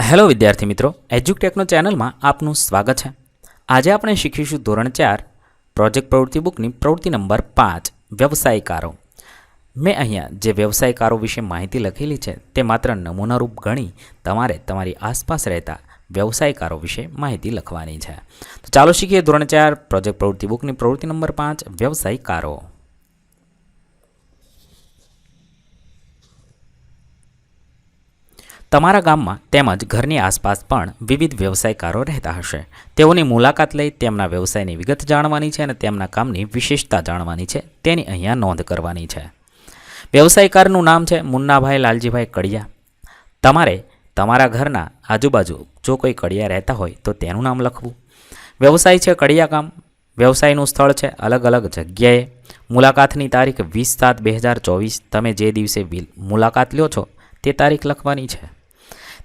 Hello વિદ્યાર્થી મિત્રો, એજ્યુકટેકનો ચેનલમાં આપનું સ્વાગત છે। આજે આપણે શીખીશું ધોરણ 4 પ્રોજેક્ટ પ્રવૃત્તિ બુકની પ્રવૃત્તિ નંબર 5 વ્યવસાયકારો। મેં અહીંયા જે વ્યવસાયકારો વિશે માહિતી લખેલી છે તે માત્ર નમૂનારૂપ ગણી તમારે તમારી આસપાસ રહેતા વ્યવસાયકારો વિશે માહિતી લખવાની છે। તો ચાલો શીખીએ ધોરણ 4 પ્રોજેક્ટ પ્રવૃત્તિ બુકની પ્રવૃત્તિ નંબર 5 વ્યવસાયકારો। તમારા ગામમાં તેમજ ઘરની આસપાસ પણ વિવિધ વ્યવસાયકારો રહેતા હશે। તેઓની મુલાકાત લઈ તેમના વ્યવસાયની વિગત જાણવાની છે અને તેમના કામની વિશેષતા જાણવાની છે, તેની અહીંયા નોંધ કરવાની છે। વ્યવસાયકારનું નામ છે મુન્નાભાઈ લાલજીભાઈ કડિયા। તમારે તમારા ઘરના આજુબાજુ જો કોઈ કડિયા રહેતા હોય તો તેનું નામ લખવું। વ્યવસાય છે કડિયા કામ। વ્યવસાયનું સ્થળ છે અલગ અલગ જગ્યાએ। મુલાકાતની તારીખ 20/7/2024। તમે જે દિવસે મુલાકાત લ્યો છો તે તારીખ લખવાની છે।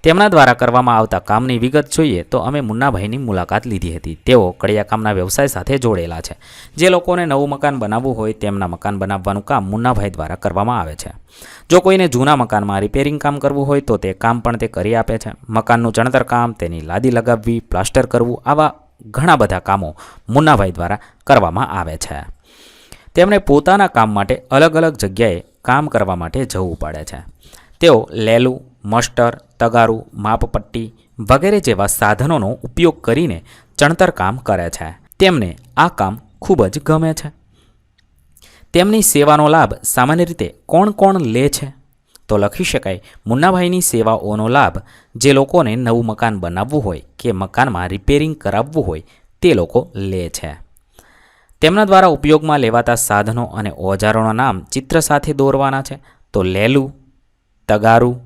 તેમના દ્વારા કરવામાં આવતા કામની વિગત જોઈએ તો અમે મુન્નાભાઈની મુલાકાત લીધી હતી। તેઓ કડિયા કામના વ્યવસાય સાથે જોડેલા છે। જે લોકોને નવું મકાન બનાવવું હોય તેમના મકાન બનાવવાનું કામ મુન્નાભાઈ દ્વારા કરવામાં આવે છે। જો કોઈને જૂના મકાનમાં રિપેરિંગ કામ કરવું હોય તો તે કામ પણ તે કરી આપે છે। મકાનનું ચણતર કામ, તેની લાદી લગાવવી, પ્લાસ્ટર કરવું, આવા ઘણા બધા કામો મુન્નાભાઈ દ્વારા કરવામાં આવે છે। તેમણે પોતાના કામ માટે અલગ અલગ જગ્યાએ કામ કરવા માટે જવું પડે છે। તેઓ લેલું, મસ્ટર, તગારું, માપપટ્ટી વગેરે જેવા સાધનોનો ઉપયોગ કરીને ચણતર કામ કરે છે। તેમને આ કામ ખૂબ જ ગમે છે। તેમની સેવાનો લાભ સામાન્ય રીતે કોણ કોણ લે છે? તો લખી શકાય મુન્નાભાઈની સેવાઓનો લાભ જે લોકોને નવું મકાન બનાવવું હોય કે મકાનમાં રિપેરિંગ કરાવવું હોય તે લોકો લે છે। તેમના દ્વારા ઉપયોગમાં લેવાતા સાધનો અને ઓજારોના નામ ચિત્ર સાથે દોરવાના છે। તો લેલું, તગારું।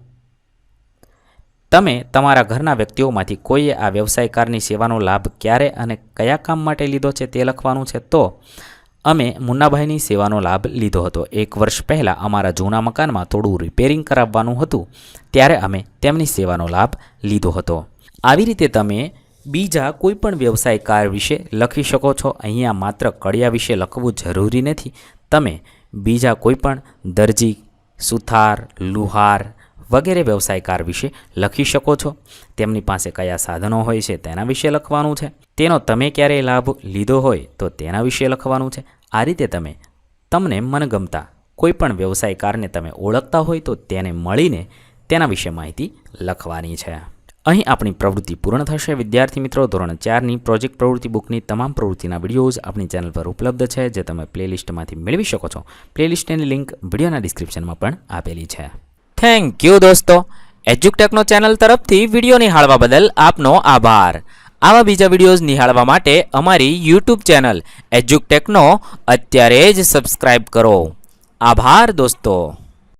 તમે તમારા ઘરના વ્યક્તિઓમાંથી કોઈએ આ વ્યવસાયકારની સેવાનો લાભ ક્યારે અને કયા કામ માટે લીધો છે તે લખવાનું છે। તો અમે મુન્નાભાઈની સેવાનો લાભ લીધો હતો। 1 વર્ષ પહેલાં અમારા જૂના મકાનમાં થોડું રિપેરિંગ કરાવવાનું હતું ત્યારે અમે તેમની સેવાનો લાભ લીધો હતો। આવી રીતે તમે બીજા કોઈ પણ વ્યવસાયકાર વિશે લખી શકો છો। અહીંયા માત્ર કડિયા વિશે લખવું જરૂરી નથી। તમે બીજા કોઈ પણ દરજી, સુથાર, લુહાર વગેરે વ્યવસાયકાર વિશે લખી શકો છો। તેમની પાસે કયા સાધનો હોય છે તેના વિશે લખવાનું છે। તેનો તમે ક્યારેય લાભ લીધો હોય તો તેના વિશે લખવાનું છે। આ રીતે તમે તમને મનગમતા કોઈ પણ વ્યવસાયકારને તમે ઓળખતા હોય તો તેને મળીને તેના વિશે માહિતી લખવાની છે। અહીં આપણી પ્રવૃત્તિ પૂર્ણ થશે। વિદ્યાર્થી મિત્રો, ધોરણ 4ની પ્રોજેક્ટ પ્રવૃત્તિ બુકની તમામ પ્રવૃત્તિના વિડીયોઝ આપણી ચેનલ પર ઉપલબ્ધ છે, જે તમે પ્લેલિસ્ટમાંથી મેળવી શકો છો। પ્લેલિસ્ટની લિંક વિડીયોના ડિસ્ક્રિપ્શનમાં પણ આપેલી છે। થેન્ક યુ દોસ્તો। એજ્યુકટેકનો ચેનલ તરફથી વિડીયો નિહાળવા બદલ આપનો આભાર। આવા બીજા વિડીયોઝ નિહાળવા માટે અમારી યુટ્યુબ ચેનલ એજ્યુકટેકનો અત્યારે જ સબસ્ક્રાઇબ કરો। આભાર દોસ્તો।